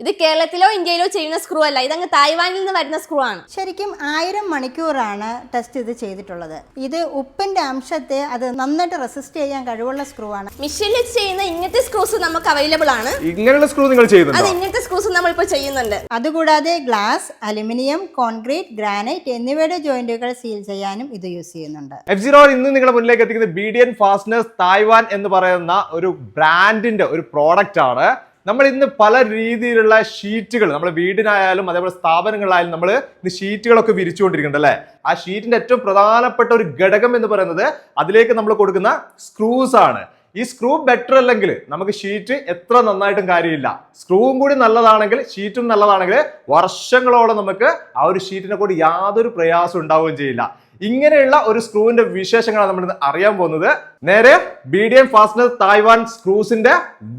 ഇത് കേരളത്തിലോ ഇന്ത്യയിലോ ചെയ്യുന്ന സ്ക്രൂ അല്ല, ഇതങ്ങ് തായ്വാനിൽ നിന്ന് വരുന്ന സ്ക്രൂ ആണ്. ശരിക്കും 1000 മണിക്കൂറാണ് ടെസ്റ്റ് ഇത് ചെയ്തിട്ടുള്ളത്. ഇത് ഉപ്പിന്റെ അംശത്തെ അത് നന്നായിട്ട് റെസിസ്റ്റ് ചെയ്യാൻ കഴിവുള്ള സ്ക്രൂ ആണ്. മെഷീനിൽ വെച്ച് ചെയ്യുന്ന ഇങ്ങനത്തെ സ്ക്രൂസ് നമുക്ക് അവൈലബിൾ ആണ്. ഇങ്ങനെയുള്ള സ്ക്രൂ നിങ്ങൾ ചെയ്യുന്നുണ്ടോ? അത് ഇങ്ങനത്തെ സ്ക്രൂസ് നമ്മൾ ഇപ്പോൾ ചെയ്യുന്നുണ്ട്. അതുകൂടാതെ ഗ്ലാസ്, അലുമിനിയം, കോൺക്രീറ്റ്, ഗ്രാനൈറ്റ് എന്നിവയുടെ ജോയിന്റുകൾ സീൽ ചെയ്യാനും ഇത് യൂസ് ചെയ്യുന്നുണ്ട്. F0 ഇന്ന് നിങ്ങളുടെ മുന്നിലേക്ക് എത്തിക്കുന്നത് BDN ഫാസ്റ്റ്നേഴ്സ് തായ്വാൻ എന്ന് പറയുന്ന ഒരു ബ്രാൻഡിന്റെ ഒരു പ്രോഡക്റ്റ് ആണ്. നമ്മൾ ഇന്ന് പല രീതിയിലുള്ള ഷീറ്റുകൾ നമ്മൾ വീടിനായാലും അതേപോലെ സ്ഥാപനങ്ങളിലായാലും നമ്മൾ ഇന്ന് ഷീറ്റുകളൊക്കെ വിരിച്ചുകൊണ്ടിരിക്കുന്നുണ്ട് അല്ലേ? ആ ഷീറ്റിന്റെ ഏറ്റവും പ്രധാനപ്പെട്ട ഒരു ഘടകം എന്ന് പറയുന്നത് അതിലേക്ക് നമ്മൾ കൊടുക്കുന്ന സ്ക്രൂസ് ആണ്. ഈ സ്ക്രൂ ബെറ്റർ അല്ലെങ്കിൽ നമുക്ക് ഷീറ്റ് എത്ര നന്നായിട്ടും കാര്യമില്ല. സ്ക്രൂവും കൂടി നല്ലതാണെങ്കിൽ ഷീറ്റും നല്ലതാണെങ്കിൽ വർഷങ്ങളോളം നമുക്ക് ആ ഒരു ഷീറ്റിനെ കൂടി യാതൊരു പ്രയാസം ഉണ്ടാവുകയും ചെയ്യില്ല. ഇങ്ങനെയുള്ള ഒരു സ്ക്രൂവിന്റെ വിശേഷങ്ങളാണ് നമ്മൾ അറിയാൻ പോകുന്നത്. നേരെ BDN ഫാസ്റ്റ്നേഴ്സ് തായ്വാൻ സ്ക്രൂസിന്റെ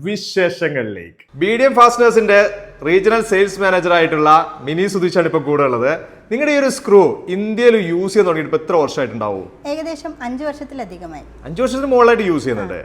വിശേഷങ്ങളിലേക്ക്. BDN ഫാസ്റ്റ്നേഴ്സിന്റെ റീജിയണൽ സെയിൽസ് മാനേജർ ആയിട്ടുള്ള മിനി സുധീഷാണ് ഇപ്പൊ കൂടെ ഉള്ളത്. നിങ്ങളുടെ ഈ ഒരു സ്ക്രൂ ഇന്ത്യയിൽ യൂസ് ചെയ്യാൻ തുടങ്ങിയിട്ട് ഇപ്പൊ എത്ര വർഷമായിട്ടുണ്ടാവും? ഏകദേശം 5 വർഷത്തിലധികമായി. 5 വർഷത്തിന് മുകളിലായിട്ട് യൂസ് ചെയ്യുന്നുണ്ട്.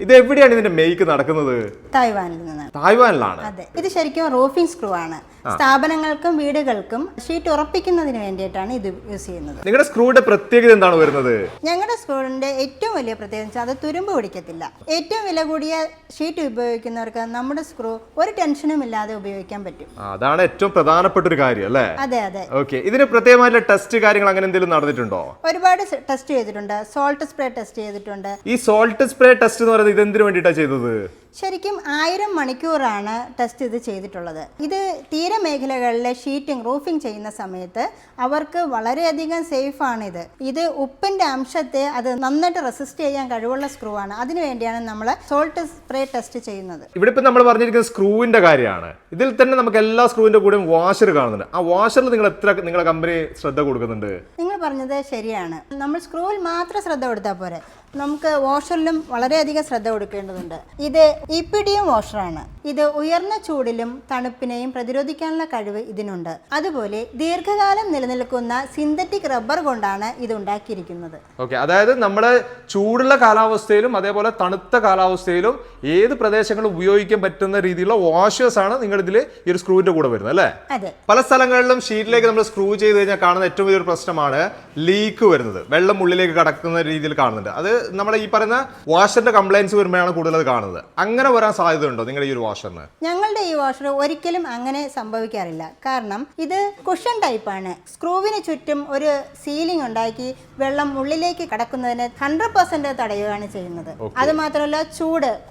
ഇത് എവിടെയാണ് ഇതിന്റെ മേക്ക് നടക്കുന്നത്? തായ്വാനിൽ നിന്നാണ്. തായ്വാനിലാണ്. അതെ, ഇത് ശരിക്കും റൂഫിംഗ് സ്ക്രൂ ആണ്. സ്ഥാപനങ്ങൾക്കും വീടുകൾക്കും ഷീറ്റ് ഉറപ്പിക്കുന്നതിന് വേണ്ടിയിട്ടാണ് ഇത് യൂസ് ചെയ്യുന്നത്. നിങ്ങളുടെ സ്ക്രൂയുടെ പ്രത്യേകത എന്താണ് വരുന്നത്? ഞങ്ങളുടെ സ്ക്രൂവിന്റെ ഏറ്റവും വലിയ പ്രത്യേകത അത് തുരുമ്പ് പിടിക്കത്തില്ല. ഏറ്റവും വില കൂടിയ ഷീറ്റ് ഉപയോഗിക്കുന്നവർക്ക് നമ്മുടെ സ്ക്രൂ ഒരു ടെൻഷനും ഇല്ലാതെ ഉപയോഗിക്കാൻ പറ്റും. അതാണ് ഏറ്റവും പ്രധാനപ്പെട്ട ഒരു കാര്യം അല്ലേ? അതെ അതെ. ഓക്കെ, ഇതിന് പ്രത്യേകമായിട്ടുള്ള ടെസ്റ്റ് കാര്യങ്ങൾ അങ്ങനെ എന്തെങ്കിലും നടന്നിട്ടുണ്ടോ? ഒരുപാട് ടെസ്റ്റ് ചെയ്തിട്ടുണ്ട്. സോൾട്ട് സ്പ്രേ ടെസ്റ്റ് ചെയ്തിട്ടുണ്ട്. ഈ സോൾട്ട് സ്പ്രേ ടെസ്റ്റ് എന്ന് പറയുന്നത് ഇത് എന്തിനു വേണ്ടിയിട്ടാണ് ചെയ്തത്? ശരിക്കും 1000 മണിക്കൂറാണ് ടെസ്റ്റ് ഇത് ചെയ്തിട്ടുള്ളത്. ഇത് തീരമേഖലകളിലെ ഷീറ്റിംഗ് റൂഫിംഗ് ചെയ്യുന്ന സമയത്ത് അവർക്ക് വളരെയധികം സേഫ് ആണ്. ഇത് ഉപ്പിന്റെ അംശത്തെ അത് നന്നായിട്ട് റെസിസ്റ്റ് ചെയ്യാൻ കഴിവുള്ള സ്ക്രൂ ആണ്. അതിനുവേണ്ടിയാണ് നമ്മൾ സോൾട്ട് സ്പ്രേ ടെസ്റ്റ് ചെയ്യുന്നത്. ഇവിടെ ഇപ്പൊ നമ്മൾ പറഞ്ഞിരിക്കുന്ന സ്ക്രൂവിന്റെ കാര്യമാണ്. ഇതിൽ തന്നെ നമുക്ക് എല്ലാ സ്ക്രൂവിന്റെ കൂടെയും വാഷർ കാണുന്നുണ്ട്. ആ വാഷറിൽ നിങ്ങൾ എത്ര നിങ്ങളുടെ കമ്പനി ശ്രദ്ധ കൊടുക്കുന്നുണ്ട്? നിങ്ങൾ പറഞ്ഞത് ശരിയാണ്. നമ്മൾ സ്ക്രൂവിൽ മാത്രം ശ്രദ്ധ കൊടുത്താൽ പോരെ, നമുക്ക് വാഷറിലും വളരെയധികം ശ്രദ്ധ കൊടുക്കേണ്ടതുണ്ട്. ഇത് EPDM വാഷറാണ്. ഇത് ഉയർന്ന ചൂടിലും തണുപ്പിനെയും പ്രതിരോധിക്കാനുള്ള കഴിവ് ഇതിനുണ്ട്. അതുപോലെ ദീർഘകാലം നിലനിൽക്കുന്ന സിന്തറ്റിക് റബ്ബർ കൊണ്ടാണ് ഇത് ഉണ്ടാക്കിയിരിക്കുന്നത്. ഓക്കെ, അതായത് നമ്മുടെ ചൂടുള്ള കാലാവസ്ഥയിലും അതേപോലെ തണുത്ത കാലാവസ്ഥയിലും ഏത് പ്രദേശങ്ങളും ഉപയോഗിക്കാൻ പറ്റുന്ന രീതിയിലുള്ള വാഷേഴ്സ് ആണ് നിങ്ങൾ ഇതിൽ ഈ ഒരു സ്ക്രൂവിന്റെ കൂടെ വരുന്നത് അല്ലേ? അതെ. പല സ്ഥലങ്ങളിലും ഷീറ്റിലേക്ക് നമ്മൾ സ്ക്രൂ ചെയ്ത് കഴിഞ്ഞാൽ കാണുന്ന ഏറ്റവും വലിയൊരു പ്രശ്നമാണ് ലീക്ക് വരുന്നത്. വെള്ളം ഉള്ളിലേക്ക് കടക്കുന്ന രീതിയിൽ കാണുന്നുണ്ട്. അത് നമ്മുടെ ഈ പറയുന്ന വാഷറിന്റെ കംപ്ലൈൻസ് വരുമ്പോഴാണ് കൂടുതൽ കാണുന്നത്. അങ്ങനെ വരാൻ സാധ്യത ഉണ്ടോ നിങ്ങളുടെ ഈ ഒരു വാഷറിന്? ഞങ്ങളുടെ ഈ വാഷർ ഒരിക്കലും അങ്ങനെ സംഭവിക്കാറില്ല. കാരണം ഇത് കുഷൻ ടൈപ്പാണ്. സ്ക്രൂവിന് ചുറ്റും ഒരു സീലിംഗ് ഉണ്ടാക്കി വെള്ളം ഉള്ളിലേക്ക് കടക്കുന്നതിന് 100% തടയുകയാണ് ചെയ്യുന്നത്. അത് മാത്രമല്ല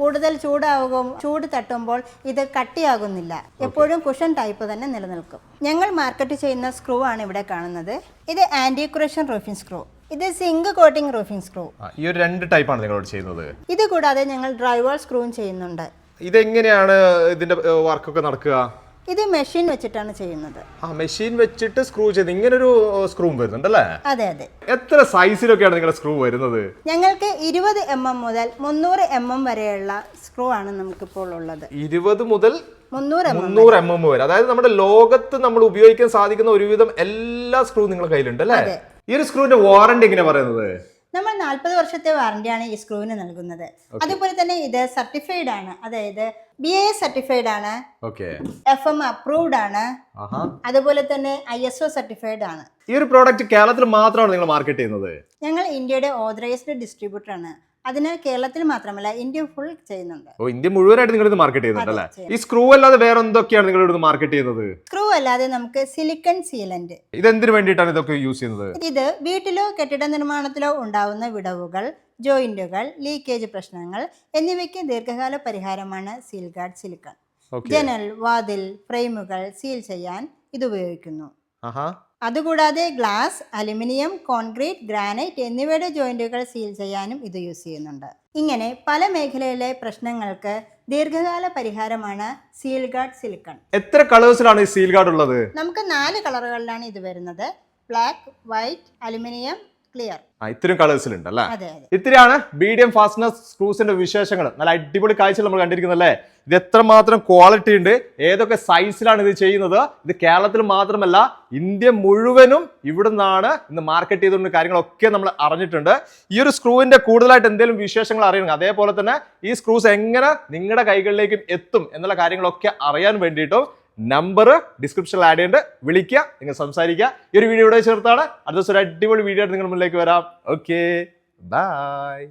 കൂടുതൽ ചൂട് തട്ടുമ്പോൾ ഇത് കട്ടിയാകുന്നില്ല. എപ്പോഴും കുഷൻ ടൈപ്പ് തന്നെ നിലനിൽക്കും. ഞങ്ങൾ മാർക്കറ്റ് ചെയ്യുന്ന സ്ക്രൂ ആണ് ഇവിടെ കാണുന്നത്. ഇത് ആന്റി കൊറോഷൻ റൂഫിംഗ് സ്ക്രൂ. ഇത് സിങ്ക് കോട്ടിംഗ് റൂഫിംഗ് സ്ക്രൂ. ഈ ഒരു 2 ടൈപ്പാണ് നിങ്ങളോട് ചെയ്യുന്നത്. ഇത് കൂടാതെ ഞങ്ങൾ ഡ്രൈവാൾ സ്ക്രൂവും ചെയ്യുന്നുണ്ട്. ഇതെങ്ങനെയാണ് ഇതിന്റെ വർക്കൊക്കെ നടക്കുക? ഇത് മെഷീൻ വെച്ചിട്ടാണ് ചെയ്യുന്നത്. മെഷീൻ വെച്ചിട്ട് സ്ക്രൂ ചെയ്ത് ഇങ്ങനെ ഒരു സ്ക്രൂ വരുന്നുണ്ടല്ലേ? അതെ അതെ. എത്ര സൈസിലൊക്കെയാണ് നിങ്ങളുടെ സ്ക്രൂ വരുന്നത്? ഞങ്ങൾക്ക് 20 mm മുതൽ 300 mm വരെയുള്ള സ്ക്രൂ ആണ് നമുക്കിപ്പോൾ ഉള്ളത്. 20 മുതൽ 300 mm വരെ. അതായത് നമ്മുടെ ലോകത്ത് നമ്മൾ ഉപയോഗിക്കാൻ സാധിക്കുന്ന ഒരുവിധം എല്ലാ സ്ക്രൂ നിങ്ങളുടെ കയ്യിലുണ്ട് അല്ലേ? ഈ ഒരു സ്ക്രൂവിന്റെ വാറന്റി എങ്ങനെയാ പറയുന്നത്? നമ്മൾ 40 വർഷത്തെ വാറന്റിയാണ് ഈ സ്ക്രൂവിന് നൽകുന്നത്. അതുപോലെ തന്നെ ഇത് സർട്ടിഫൈഡ് ആണ്. അതായത് BIS സർട്ടിഫൈഡ് ആണ്, FM അപ്രൂവ്ഡ് ആണ്, അതുപോലെ തന്നെ ISO സർട്ടിഫൈഡ് ആണ്. ഈ ഒരു പ്രോഡക്റ്റ് കേരളത്തിൽ മാത്രമാണ് നിങ്ങൾ മാർക്കറ്റ് ചെയ്യുന്നത്? ഞങ്ങൾ ഇന്ത്യയുടെ ഓതറൈസ്ഡ് ഡിസ്ട്രിബ്യൂട്ടർ ആണ്. അതിന് കേരളത്തിൽ മാത്രമല്ല ഇന്ത്യ ഫുൾ ചെയ്യുന്നുണ്ട്. ഇന്ത്യ മുഴുവനായിട്ട് നിങ്ങൾ ഇത് മാർക്കറ്റ് ചെയ്യുന്നുണ്ടല്ലേ? ഈ സ്ക്രൂ അല്ലാതെ വേറെ എന്തൊക്കെയാണ് നിങ്ങൾ ഇവിടെ മാർക്കറ്റ് ചെയ്യുന്നത്? സ്ക്രൂ അല്ലാതെ നമുക്ക് സിലിക്കൺ സീലന്റ്. ഇത് എന്തിനു വേണ്ടിയിട്ടാണ് ഇതൊക്കെ യൂസ് ചെയ്യുന്നത്? ഇത് വീട്ടിലോ കെട്ടിട നിർമ്മാണത്തിലോ ഉണ്ടാവുന്ന വിടവുകൾ, ജോയിന്റുകൾ, ലീക്കേജ് പ്രശ്നങ്ങൾ എന്നിവയ്ക്ക് ദീർഘകാല പരിഹാരമാണ് സീൽ ഗാർഡ് സിലിക്കൺ. ജനൽ, വാതിൽ, ഫ്രെയിമുകൾ സീൽ ചെയ്യാൻ ഇത് ഉപയോഗിക്കുന്നു. അതുകൂടാതെ ഗ്ലാസ്, അലുമിനിയം, കോൺക്രീറ്റ്, ഗ്രാനൈറ്റ് എന്നിവയുടെ ജോയിന്റുകൾ സീൽ ചെയ്യാനും ഇത് യൂസ് ചെയ്യുന്നുണ്ട്. ഇങ്ങനെ പല മേഖലയിലെ പ്രശ്നങ്ങൾക്ക് ദീർഘകാല പരിഹാരമാണ് സീൽ ഗാർഡ് സിലിക്കൺ. എത്ര കളേഴ്സിലാണ് ഈ സീൽ ഗാർഡ് ഉള്ളത്? നമുക്ക് 4 കളറുകളിലാണ് ഇത് വരുന്നത്. Black, white, aluminium, clear. ഇത്രയും കളേഴ്സിലുണ്ട് അല്ലേ? ഇത്രയാണ് BDN ഫാസ്റ്റ്നേഴ്സ് സ്ക്രൂസിന്റെ വിശേഷങ്ങൾ. നല്ല അടിപൊളി കാഴ്ച നമ്മൾ കണ്ടിരിക്കുന്നല്ലേ? ഇത് എത്രമാത്രം ക്വാളിറ്റി ഉണ്ട്, ഏതൊക്കെ സൈസിലാണ് ഇത് ചെയ്യുന്നത്. ഇത് കേരളത്തിൽ മാത്രമല്ല ഇന്ത്യ മുഴുവനും ഇവിടെ നിന്നാണ് ഇന്ന് മാർക്കറ്റ് ചെയ്തുകൊണ്ട് കാര്യങ്ങളൊക്കെ നമ്മൾ അറിഞ്ഞിട്ടുണ്ട്. ഈ ഒരു സ്ക്രൂവിന്റെ കൂടുതലായിട്ട് എന്തെങ്കിലും വിശേഷങ്ങൾ അറിയണം, അതേപോലെ തന്നെ ഈ സ്ക്രൂസ് എങ്ങനെ നിങ്ങളുടെ കൈകളിലേക്കും എത്തും എന്നുള്ള കാര്യങ്ങളൊക്കെ അറിയാൻ വേണ്ടിയിട്ടും നമ്പർ ഡിസ്ക്രിപ്ഷനിൽ ആഡ് ചെയ്യേണ്ട, വിളിക്കുക, നിങ്ങൾ സംസാരിക്കുക. ഈ ഒരു വീഡിയോ ഇവിടെ ചേർത്താണ്. അടുത്ത ദിവസം ഒരു അടിപൊളി വീഡിയോ ആയിട്ട് നിങ്ങളുടെ മുന്നിലേക്ക് വരാം. Okay, by.